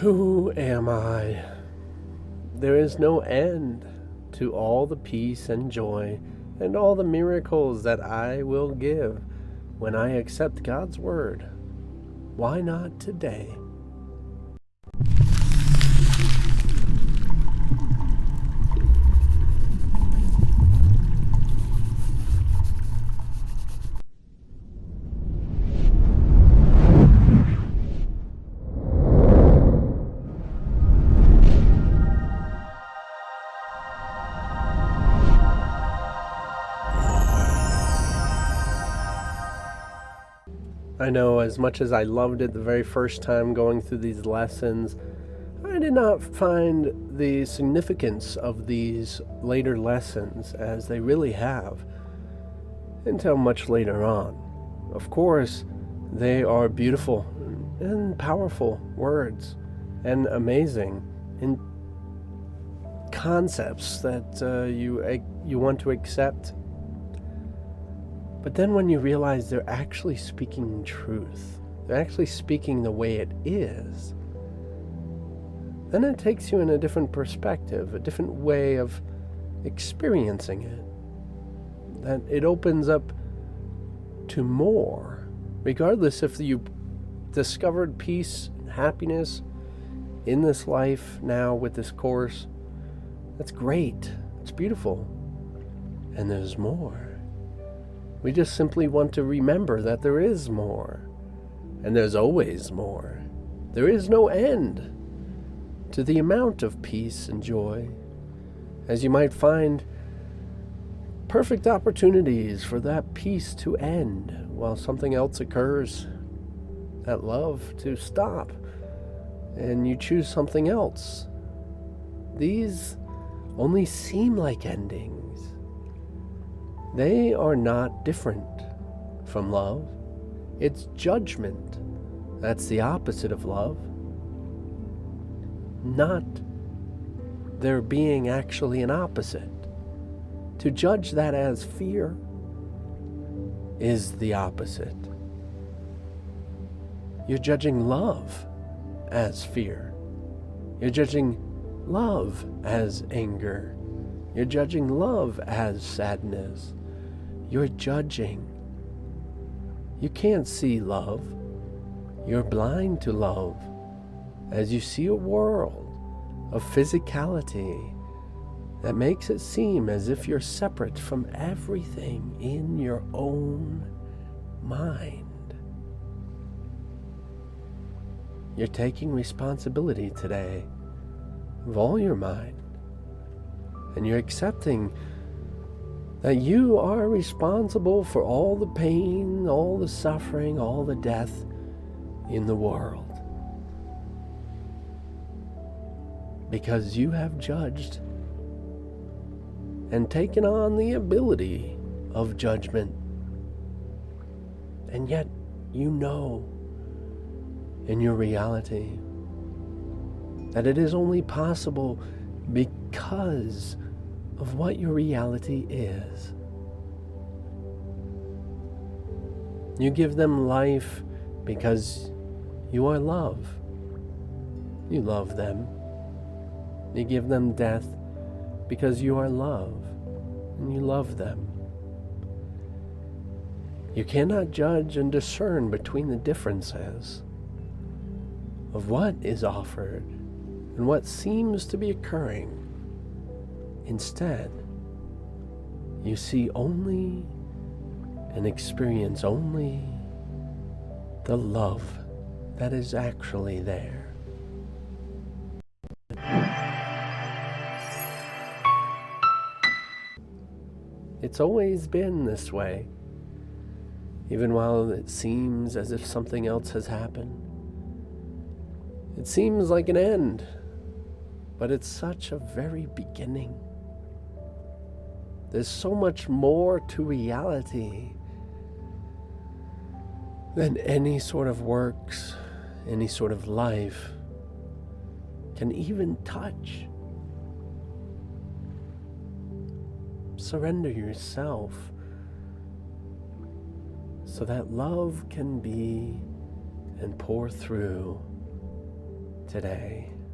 Who am I? There is no end to all the peace and joy and all the miracles that I will give when I accept God's word. Why not today? I know, as much as I loved it the very first time going through these lessons, I did not find the significance of these later lessons as they really have until much later on. Of course, they are beautiful and powerful words and amazing in concepts that you want to accept. But then when you realize they're actually speaking truth, they're actually speaking the way it is, then it takes you in a different perspective, a different way of experiencing it. That it opens up to more, regardless if you discovered peace and happiness in this life now with this course. That's great. It's beautiful. And there's more. We just simply want to remember that there is more, and there's always more. There is no end to the amount of peace and joy, as you might find perfect opportunities for that peace to end while something else occurs, that love to stop, and you choose something else. These only seem like endings. They are not different from love. It's judgment. That's the opposite of love. Not there being actually an opposite. To judge that as fear is the opposite. You're judging love as fear. You're judging love as anger. You're judging love as sadness. You're judging. You can't see love. You're blind to love as you see a world of physicality that makes it seem as if you're separate from everything in your own mind. You're taking responsibility today of all your mind, and you're accepting that you are responsible for all the pain, all the suffering, all the death in the world. Because you have judged and taken on the ability of judgment. And yet you know in your reality that it is only possible because of what your reality is. You give them life because you are love. You love them. You give them death because you are love and you love them. You cannot judge and discern between the differences of what is offered and what seems to be occurring. Instead, you see only and experience only the love that is actually there. It's always been this way, even while it seems as if something else has happened. It seems like an end, but it's such a very beginning. There's so much more to reality than any sort of works, any sort of life can even touch. Surrender yourself so that love can be and pour through today.